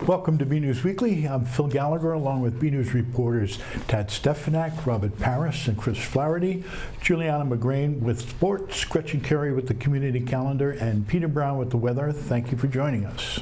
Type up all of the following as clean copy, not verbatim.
Welcome to BNEWS Weekly. I'm Phil Gallagher, along with BNEWS reporters Tad Stefanak, Robert Paris, and Chris Flaherty, Juliana McGrain with sports, Gretchen Carey with the community calendar, and Peter Brown with the weather. Thank you for joining us.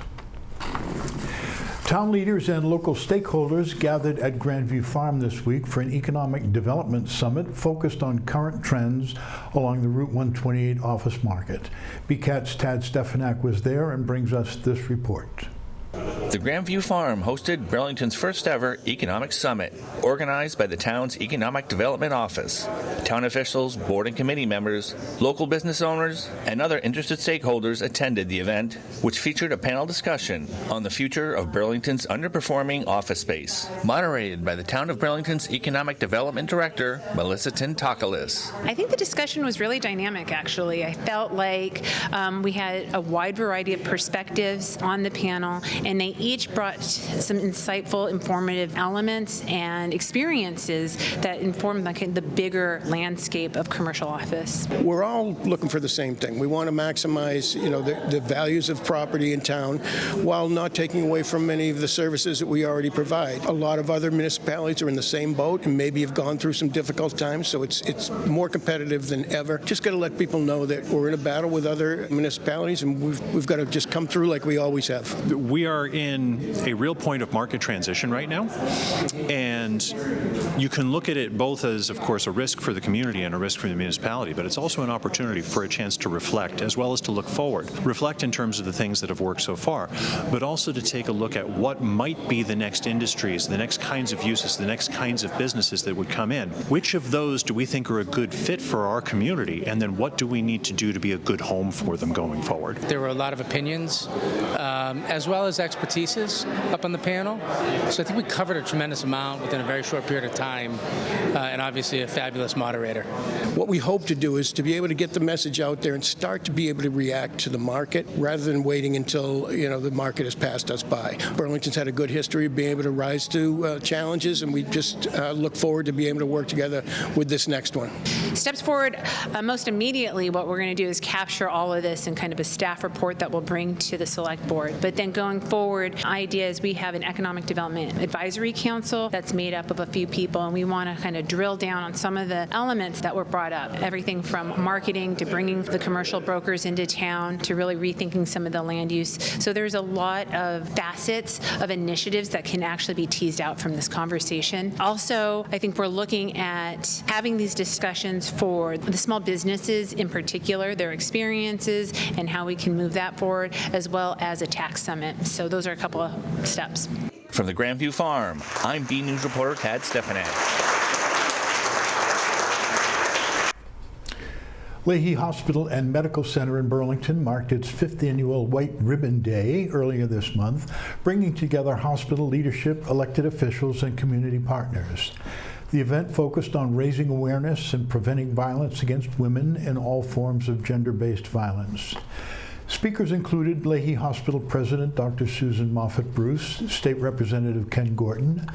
Town leaders and local stakeholders gathered at Grandview Farm this week for an economic development summit focused on current trends along the Route 128 office market. BCAT's Tad Stefanak was there and brings us this report. The Grandview Farm hosted Burlington's first ever Economic Summit, organized by the town's Economic Development Office. Town officials, board and committee members, local business owners, and other interested stakeholders attended the event, which featured a panel discussion on the future of Burlington's underperforming office space, moderated by the Town of Burlington's Economic Development Director, Melissa Tintakalis. I think the discussion was really dynamic, actually. I felt like we had a wide variety of perspectives on the panel, and they each brought some insightful, informative elements and experiences that informed the bigger landscape of commercial office. We're all looking for the same thing. We want to maximize, the values of property in town while not taking away from many of the services that we already provide. A lot of other municipalities are in the same boat and maybe have gone through some difficult times, so it's more competitive than ever. Just got to let people know that we're in a battle with other municipalities, and we've got to just come through like we always have. We are in a real point of market transition right now, and you can look at it both as, of course, a risk for the community and a risk for the municipality, but it's also an opportunity for a chance to reflect as well as to look forward. Reflect in terms of the things that have worked so far, but also to take a look at what might be the next industries, the next kinds of uses, the next kinds of businesses that would come in. Which of those do we think are a good fit for our community, and then what do we need to do to be a good home for them going forward? There were a lot of opinions, as well as expertise up on the panel. So I think we covered a tremendous amount within a very short period of time, and obviously a fabulous moderator. What we hope to do is to be able to get the message out there and start to be able to react to the market rather than waiting until the market has passed us by. Burlington's had a good history of being able to rise to challenges, and we just look forward to being able to work together with this next one. Steps forward, most immediately what we're going to do is capture all of this in kind of a staff report that we'll bring to the select board. But then going forward, ideas, we have an economic development advisory council that's made up of a few people, and we want to kind of drill down on some of the elements that were brought up. Everything from marketing to bringing the commercial brokers into town to really rethinking some of the land use. So there's a lot of facets of initiatives that can actually be teased out from this conversation. Also, I think we're looking at having these discussions for the small businesses in particular, their experiences, and how we can move that forward, as well as a tax summit. So those are a couple of steps. From the Grandview Farm, I'm BNews reporter Tad Stefanak. Lahey Hospital and Medical Center in Burlington marked its 5th annual White Ribbon Day earlier this month, bringing together hospital leadership, elected officials, and community partners. The event focused on raising awareness and preventing violence against women and all forms of gender-based violence. Speakers included Lahey Hospital President Dr. Susan Moffett-Bruce, State Representative Ken Gorton,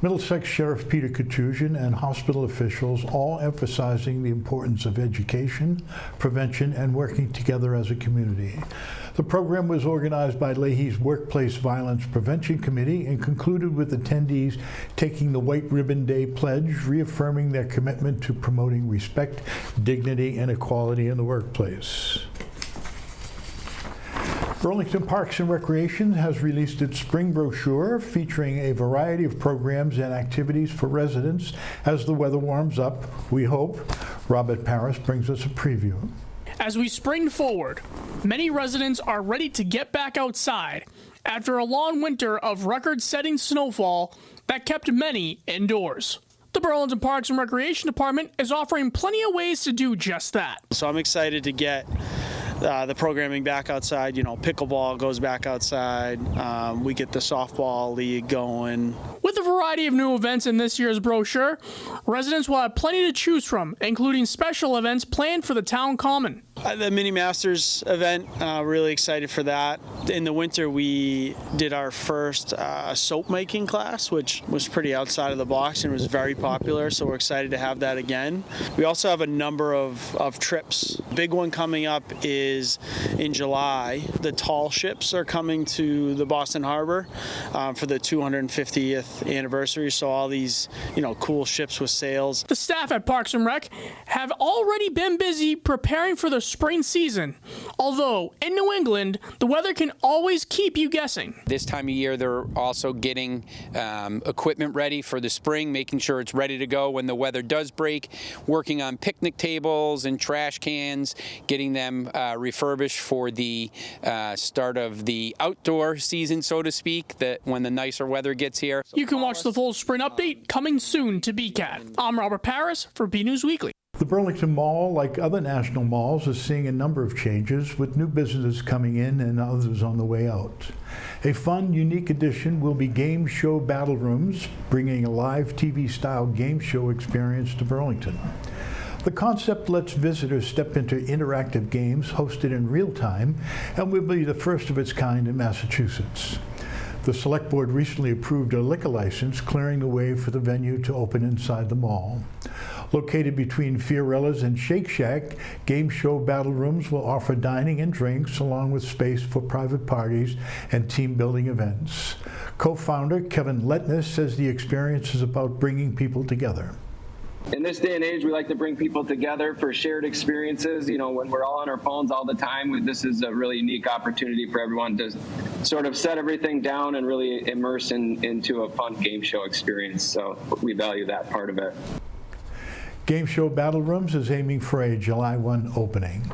Middlesex Sheriff Peter Katusian, and hospital officials, all emphasizing the importance of education, prevention, and working together as a community. The program was organized by Lahey's Workplace Violence Prevention Committee and concluded with attendees taking the White Ribbon Day pledge, reaffirming their commitment to promoting respect, dignity, and equality in the workplace. Burlington Parks and Recreation has released its spring brochure featuring a variety of programs and activities for residents as the weather warms up, we hope. Robert Paris brings us a preview. As we spring forward, many residents are ready to get back outside after a long winter of record-setting snowfall that kept many indoors. The Burlington Parks and Recreation Department is offering plenty of ways to do just that. So I'm excited to get the programming back outside. Pickleball goes back outside. We get the softball league going. With a variety of new events in this year's brochure, residents will have plenty to choose from, including special events planned for the town common. The Mini Masters event, really excited for that. In the winter, we did our first soap making class, which was pretty outside of the box and was very popular, so we're excited to have that again. We also have a number of trips. Big one coming up is in July. The tall ships are coming to the Boston Harbor for the 250th anniversary, so all these, cool ships with sails. The staff at Parks and Rec have already been busy preparing for the spring season, although in New England, the weather can always keep you guessing. This time of year, they're also getting equipment ready for the spring, making sure it's ready to go when the weather does break, working on picnic tables and trash cans, getting them refurbished for the start of the outdoor season, so to speak, that when the nicer weather gets here. You can watch the full spring update coming soon to BCAT. I'm Robert Paris for BNEWS Weekly. The Burlington Mall, like other national malls, is seeing a number of changes, with new businesses coming in and others on the way out. A fun, unique addition will be game show battle rooms, bringing a live TV-style game show experience to Burlington. The concept lets visitors step into interactive games hosted in real time and will be the first of its kind in Massachusetts. The Select Board recently approved a liquor license, clearing the way for the venue to open inside the mall. Located between Fiorella's and Shake Shack, game show battle rooms will offer dining and drinks, along with space for private parties and team-building events. Co-founder Kevin Letness says the experience is about bringing people together. In this day and age, we like to bring people together for shared experiences. When we're all on our phones all the time, this is a really unique opportunity for everyone to sort of set everything down and really immerse into a fun game show experience. So we value that part of it. Game Show Battle Rooms is aiming for a July 1 opening.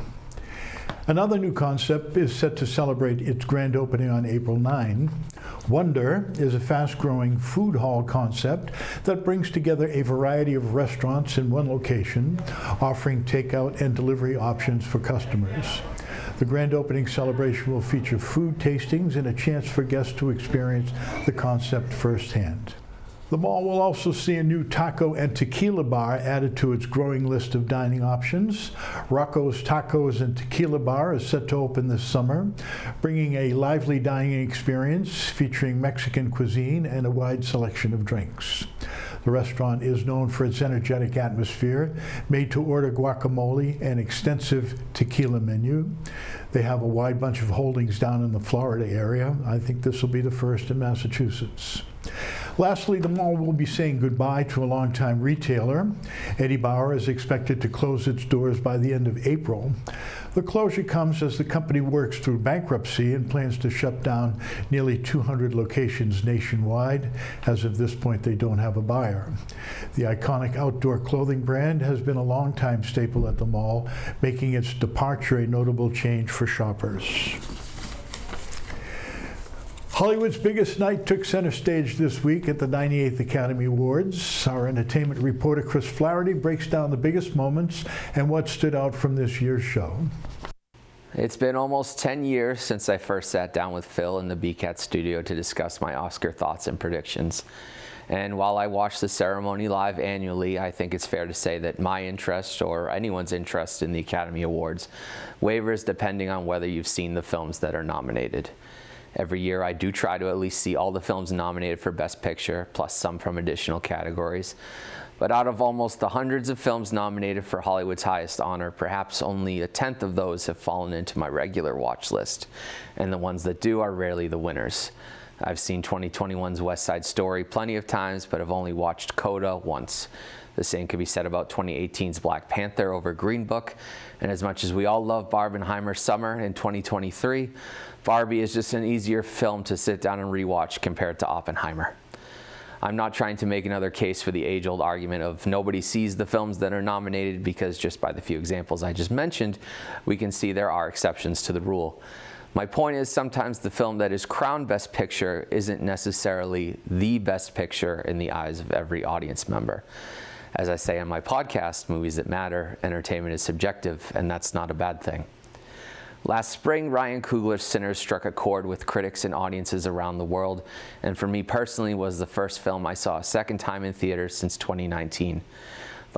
Another new concept is set to celebrate its grand opening on April 9. Wonder is a fast-growing food hall concept that brings together a variety of restaurants in one location, offering takeout and delivery options for customers. The grand opening celebration will feature food tastings and a chance for guests to experience the concept firsthand. The mall will also see a new taco and tequila bar added to its growing list of dining options. Rocco's Tacos and Tequila Bar is set to open this summer, bringing a lively dining experience featuring Mexican cuisine and a wide selection of drinks. The restaurant is known for its energetic atmosphere, made-to-order guacamole, and extensive tequila menu. They have a wide bunch of holdings down in the Florida area. I think this will be the first in Massachusetts. Lastly, the mall will be saying goodbye to a longtime retailer. Eddie Bauer is expected to close its doors by the end of April. The closure comes as the company works through bankruptcy and plans to shut down nearly 200 locations nationwide. As of this point, they don't have a buyer. The iconic outdoor clothing brand has been a longtime staple at the mall, making its departure a notable change for shoppers. Hollywood's biggest night took center stage this week at the 98th Academy Awards. Our entertainment reporter Chris Flaherty breaks down the biggest moments and what stood out from this year's show. It's been almost 10 years since I first sat down with Phil in the BCAT studio to discuss my Oscar thoughts and predictions. And while I watch the ceremony live annually, I think it's fair to say that my interest, or anyone's interest in the Academy Awards, wavers depending on whether you've seen the films that are nominated. Every year I do try to at least see all the films nominated for Best Picture, plus some from additional categories. But out of almost the hundreds of films nominated for Hollywood's highest honor, perhaps only a tenth of those have fallen into my regular watch list. And the ones that do are rarely the winners. I've seen 2021's West Side Story plenty of times, but have only watched Coda once. The same could be said about 2018's Black Panther over Green Book. And as much as we all love Barbenheimer's Summer in 2023, Barbie is just an easier film to sit down and rewatch compared to Oppenheimer. I'm not trying to make another case for the age-old argument of nobody sees the films that are nominated, because just by the few examples I just mentioned, we can see there are exceptions to the rule. My point is, sometimes the film that is crowned Best Picture isn't necessarily the best picture in the eyes of every audience member. As I say on my podcast, Movies That Matter, entertainment is subjective, and that's not a bad thing. Last spring, Ryan Coogler's Sinners struck a chord with critics and audiences around the world, and for me personally was the first film I saw a second time in theaters since 2019.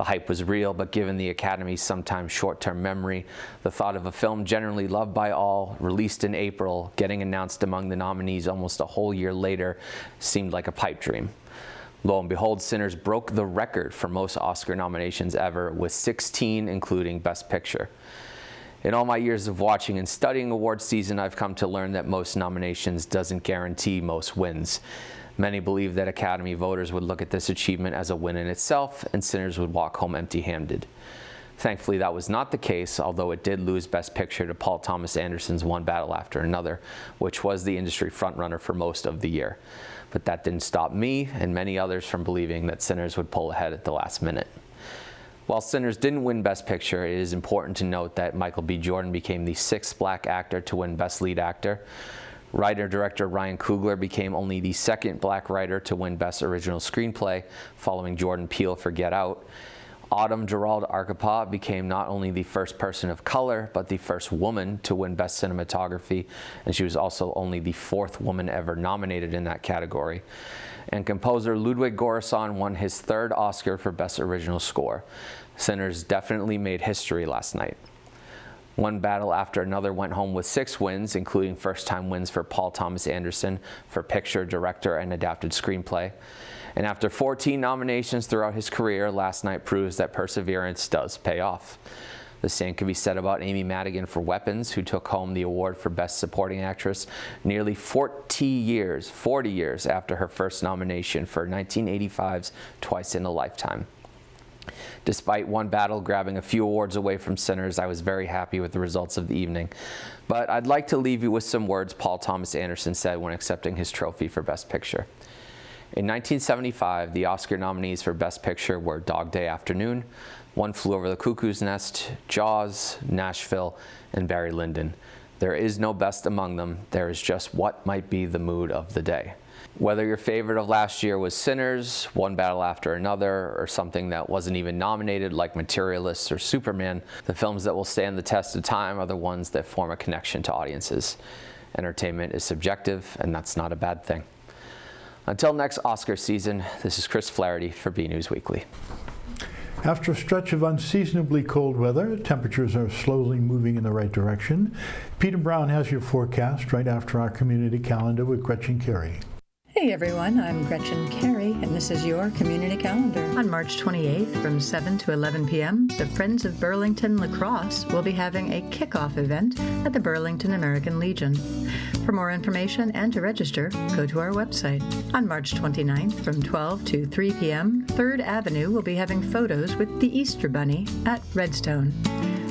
The hype was real, but given the Academy's sometimes short-term memory, the thought of a film generally loved by all, released in April, getting announced among the nominees almost a whole year later, seemed like a pipe dream. Lo and behold, Sinners broke the record for most Oscar nominations ever, with 16, including Best Picture. In all my years of watching and studying awards season, I've come to learn that most nominations doesn't guarantee most wins. Many believe that Academy voters would look at this achievement as a win in itself, and Sinners would walk home empty-handed. Thankfully, that was not the case, although it did lose Best Picture to Paul Thomas Anderson's One Battle After Another, which was the industry frontrunner for most of the year. But that didn't stop me and many others from believing that Sinners would pull ahead at the last minute. While Sinners didn't win Best Picture, it is important to note that Michael B. Jordan became the 6th black actor to win Best Lead Actor. Writer-director Ryan Coogler became only the 2nd black writer to win Best Original Screenplay, following Jordan Peele for Get Out. Autumn Gerald Arkapaw became not only the first person of color, but the first woman to win Best Cinematography, and she was also only the 4th woman ever nominated in that category. And composer Ludwig Göransson won his 3rd Oscar for Best Original Score. Sinners definitely made history last night. One Battle After Another went home with 6 wins, including first-time wins for Paul Thomas Anderson for Picture, Director, and Adapted Screenplay. And after 14 nominations throughout his career, last night proves that perseverance does pay off. The same can be said about Amy Madigan for Weapons, who took home the award for Best Supporting Actress nearly 40 years after her first nomination for 1985's Twice in a Lifetime. Despite One Battle grabbing a few awards away from Sinners, I was very happy with the results of the evening. But I'd like to leave you with some words Paul Thomas Anderson said when accepting his trophy for Best Picture. In 1975, the Oscar nominees for Best Picture were Dog Day Afternoon, One Flew Over the Cuckoo's Nest, Jaws, Nashville, and Barry Lyndon. There is no best among them. There is just what might be the mood of the day. Whether your favorite of last year was Sinners, One Battle After Another, or something that wasn't even nominated like Materialists or Superman, the films that will stand the test of time are the ones that form a connection to audiences. Entertainment is subjective, and that's not a bad thing. Until next Oscar season, this is Chris Flaherty for BNEWS Weekly. After a stretch of unseasonably cold weather, temperatures are slowly moving in the right direction. Peter Brown has your forecast right after our community calendar with Gretchen Carey. Hey everyone, I'm Gretchen Carey, and this is your community calendar. On March 28th from 7 to 11 p.m., the Friends of Burlington Lacrosse will be having a kickoff event at the Burlington American Legion. For more information and to register, go to our website. On March 29th from 12 to 3 p.m., 3rd Avenue will be having photos with the Easter Bunny at Redstone.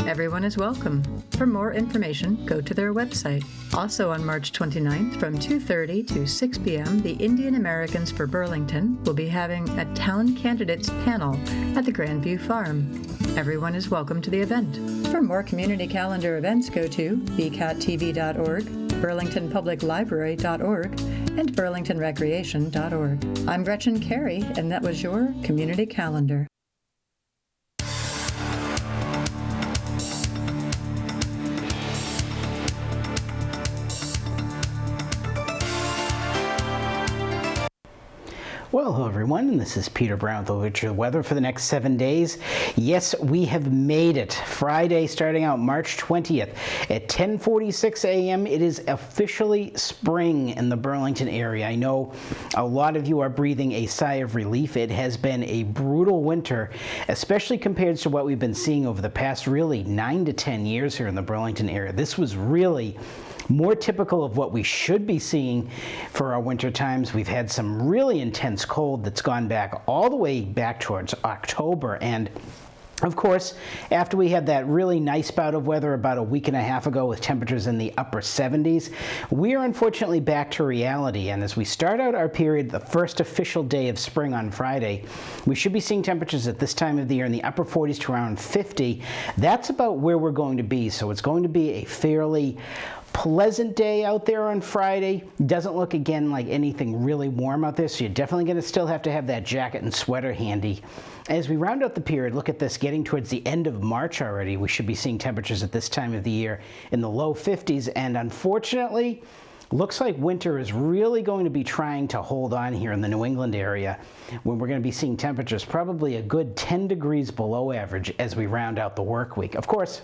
Everyone is welcome. For more information, go to their website. Also on March 29th from 2:30 to 6 p.m., the Indian Americans for Burlington will be having a Town Candidates panel at the Grandview Farm. Everyone is welcome to the event. For more community calendar events, go to bcattv.org, burlingtonpubliclibrary.org, and burlingtonrecreation.org. I'm Gretchen Carey, and that was your community calendar. Well, hello everyone, and this is Peter Brown with your weather for the next 7 days. Yes, we have made it. Friday, starting out March 20th at 10:46 a.m., it is officially spring in the Burlington area. I know a lot of you are breathing a sigh of relief. It has been a brutal winter, especially compared to what we've been seeing over the past really 9 to 10 years here in the Burlington area. This was really more typical of what we should be seeing for our winter times. We've had some really intense cold that's gone back all the way back towards October, and of course, after we had that really nice bout of weather about a week and a half ago with temperatures in the upper 70s, we are unfortunately back to reality. And as we start out our period, the first official day of spring on Friday, we should be seeing temperatures at this time of the year in the upper 40s to around 50. That's about where we're going to be. So it's going to be a fairly pleasant day out there on Friday. Doesn't look again like anything really warm out there, so you're definitely going to still have to have that jacket and sweater handy. As we round out the period, look at this, getting towards the end of March already, we should be seeing temperatures at this time of the year in the low 50s, and unfortunately, Looks like winter is really going to be trying to hold on here in the New England area, when we're going to be seeing temperatures probably a good 10 degrees below average as we round out the work week. Of course,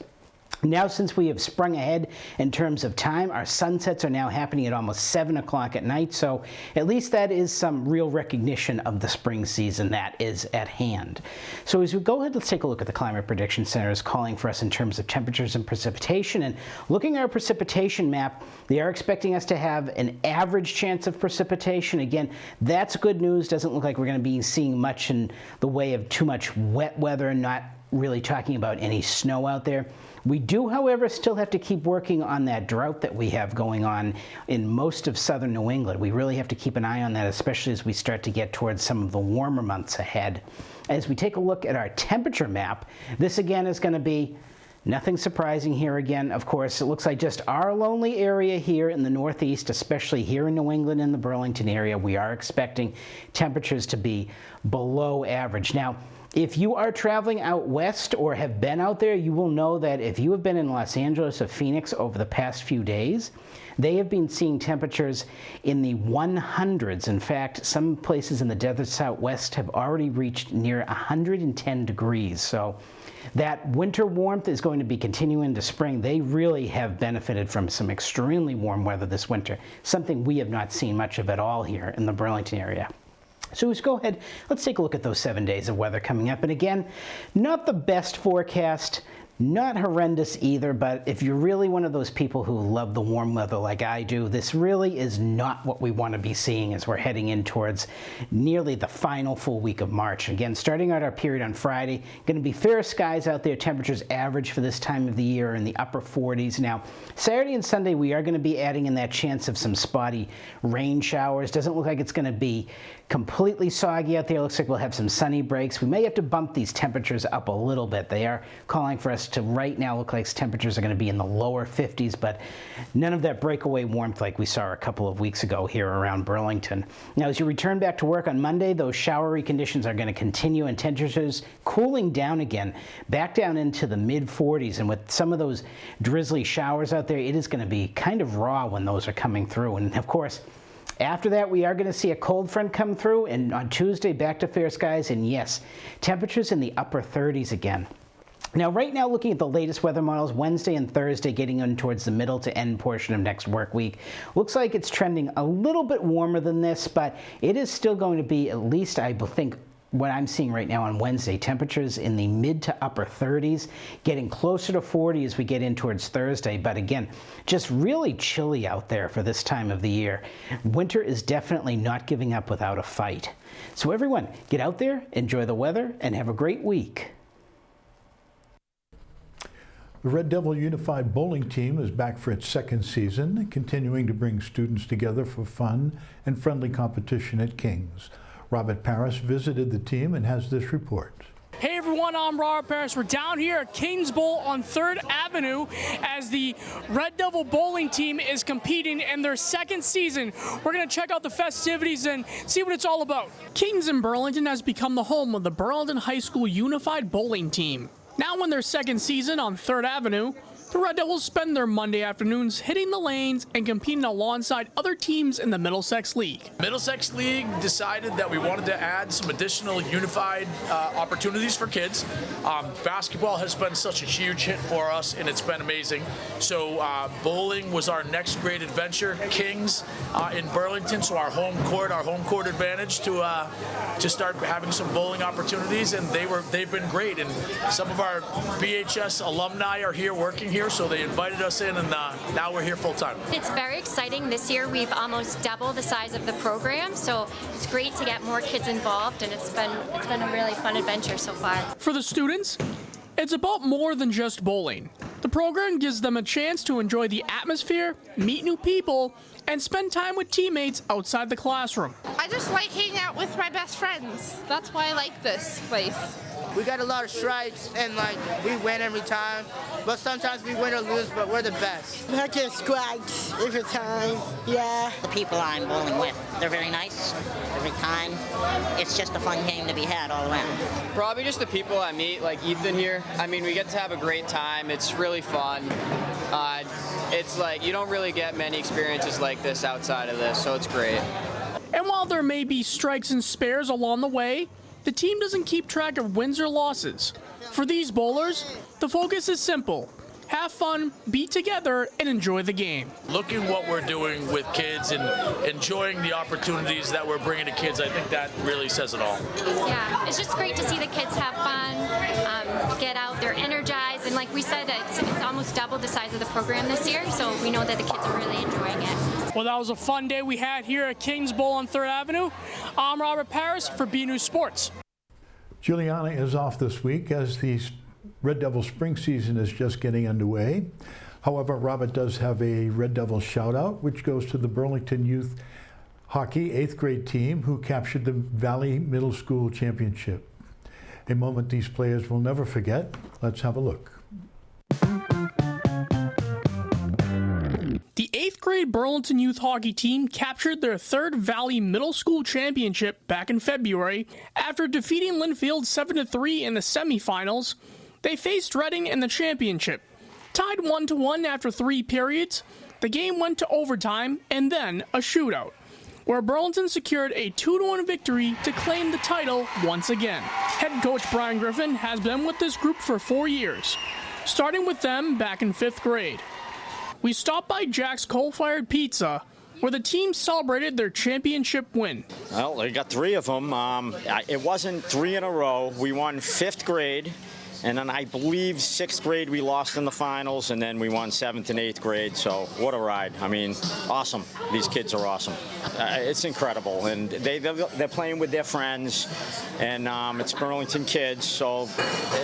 now since we have sprung ahead in terms of time, our sunsets are now happening at almost 7 o'clock at night, so at least that is some real recognition of the spring season that is at hand. So as we go ahead, let's take a look at the Climate Prediction Center is calling for us in terms of temperatures and precipitation. And looking at our precipitation map, they are expecting us to have an average chance of precipitation. Again, that's good news. Doesn't look like we're going to be seeing much in the way of too much wet weather, not really talking about any snow out there. We do, however, still have to keep working on that drought that we have going on in most of southern New England. We really have to keep an eye on that, especially as we start to get towards some of the warmer months ahead. As we take a look at our temperature map, this again is going to be nothing surprising here again. Of course, it looks like just our lonely area here in the Northeast, especially here in New England in the Burlington area, we are expecting temperatures to be below average. Now, if you are traveling out west or have been out there, you will know that if you have been in Los Angeles or Phoenix over the past few days, they have been seeing temperatures in the 100s. In fact, some places in the desert Southwest have already reached near 110 degrees. So that winter warmth is going to be continuing to spring. They really have benefited from some extremely warm weather this winter, something we have not seen much of at all here in the Burlington area. So let's go ahead, let's take a look at those 7 days of weather coming up. And again, not the best forecast, not horrendous either, but if you're really one of those people who love the warm weather like I do, this really is not what we want to be seeing as we're heading in towards nearly the final full week of March. Again, starting out our period on Friday, going to be fair skies out there, temperatures average for this time of the year in the upper 40s. Now, Saturday and Sunday, we are going to be adding in that chance of some spotty rain showers. Doesn't look like it's going to be completely soggy out there. Looks like we'll have some sunny breaks. We may have to bump these temperatures up a little bit. They are calling for us to right now look like temperatures are going to be in the lower 50s, but none of that breakaway warmth like we saw a couple of weeks ago here around Burlington. Now, as you return back to work on Monday, those showery conditions are going to continue and temperatures cooling down again, back down into the mid 40s. And with some of those drizzly showers out there, it is going to be kind of raw when those are coming through. And of course, after that, we are going to see a cold front come through, and on Tuesday, back to fair skies, and yes, temperatures in the upper 30s again. Now, right now, looking at the latest weather models, Wednesday and Thursday getting in towards the middle to end portion of next work week, looks like it's trending a little bit warmer than this, but it is still going to be at least, I think, what I'm seeing right now on Wednesday, temperatures in the mid to upper 30s, getting closer to 40 as we get in towards Thursday. But again, just really chilly out there for this time of the year. Winter is definitely not giving up without a fight. So everyone, get out there, enjoy the weather, and have a great week. The Red Devil Unified Bowling Team is back for its second season, continuing to bring students together for fun and friendly competition at King's. Robert Paris visited the team and has this report. Hey everyone, I'm Robert Paris. We're down here at Kings Bowl on 3rd Avenue as the Red Devil Bowling Team is competing in their second season. We're going to check out the festivities and see what it's all about. Kings in Burlington has become the home of the Burlington High School Unified Bowling Team. Now in their second season on 3rd Avenue, the Red Devils spend their Monday afternoons hitting the lanes and competing alongside other teams in the Middlesex League. Middlesex League decided that we wanted to add some additional unified opportunities for kids. Basketball has been such a huge hit for us, and it's been amazing. So bowling was our next great adventure. Kings in Burlington, so our home court advantage to start having some bowling opportunities, and they've been great. And some of our BHS alumni are here working here, so they invited us in, and now we're here full time. It's very exciting. This year we've almost doubled the size of the program, so it's great to get more kids involved, and it's been a really fun adventure so far. For the students, it's about more than just bowling. The program gives them a chance to enjoy the atmosphere, meet new people, and spend time with teammates outside the classroom. I just like hanging out with my best friends. That's why I like this place. We got a lot of stripes, and we win every time, but sometimes we win or lose, but we're the best. I get scratched every time, yeah. The people I'm bowling with, they're very nice every time. It's just a fun game to be had all around. Probably just the people I meet, like Ethan here. I mean, we get to have a great time. It's really fun. it's like you don't really get many experiences like this outside of this, so it's great. And while there may be strikes and spares along the way, the team doesn't keep track of wins or losses. For these bowlers, the focus is simple. Have fun, be together, and enjoy the game. Looking what we're doing with kids and enjoying the opportunities that we're bringing to kids, I think that really says it all. Yeah, it's just great to see the kids have fun, get out, they're energized, and like we said, it's almost double the size of the program this year, so we know that the kids are really enjoying it. Well, that was a fun day we had here at Kings Bowl on 3rd Avenue. I'm Robert Paris for BNEWS Sports. Juliana is off this week as the Red Devil spring season is just getting underway. However, Robert does have a Red Devil shout-out, which goes to the Burlington Youth Hockey 8th grade team who captured the Valley Middle School Championship. A moment these players will never forget. Let's have a look. The 8th grade Burlington Youth Hockey team captured their 3rd Valley Middle School Championship back in February after defeating Linfield 7-3 in the semifinals. They faced Reading in the championship. Tied 1-1 after 3 periods, the game went to overtime and then a shootout, where Burlington secured a 2-1 victory to claim the title once again. Head coach Brian Griffin has been with this group for 4 years, starting with them back in 5th grade. We stopped by Jack's Coal-Fired Pizza, where the team celebrated their championship win. Well, they got 3 of them. It wasn't 3 in a row. We won 5th grade. And then I believe 6th grade we lost in the finals, and then we won 7th and 8th grade. So what a ride. I mean, awesome. These kids are awesome. It's incredible. And they're playing with their friends, and it's Burlington kids, so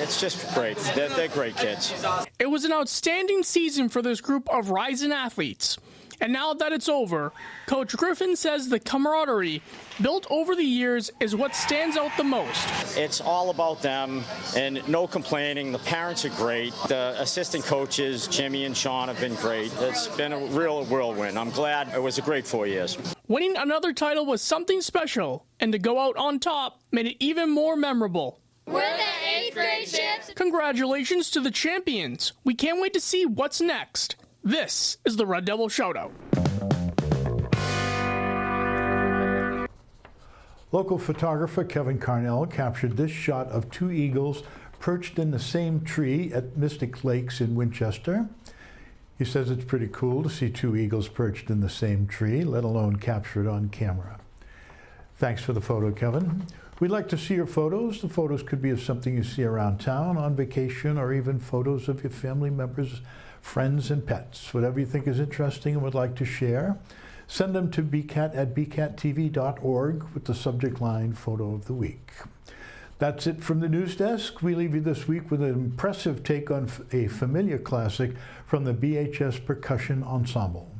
it's just great. They're great kids. It was an outstanding season for this group of rising athletes. And now that it's over, Coach Griffin says the camaraderie built over the years is what stands out the most. It's all about them and no complaining. The parents are great. The assistant coaches, Jimmy and Sean, have been great. It's been a real whirlwind. I'm glad. It was a great 4 years. Winning another title was something special, and to go out on top made it even more memorable. We're the 8th grade champs. Congratulations to the champions. We can't wait to see what's next. This is the Red Devil Shoutout. Local photographer Kevin Carnell captured this shot of 2 eagles perched in the same tree at Mystic Lakes in Winchester. He says it's pretty cool to see 2 eagles perched in the same tree, let alone captured on camera. Thanks for the photo, Kevin. We'd like to see your photos. The photos could be of something you see around town, on vacation, or even photos of your family members, friends, and pets. Whatever you think is interesting and would like to share, send them to bcat@bcattv.org with the subject line Photo of the Week. That's it from the news desk. We leave you this week with an impressive take on a familiar classic from the BHS Percussion Ensemble.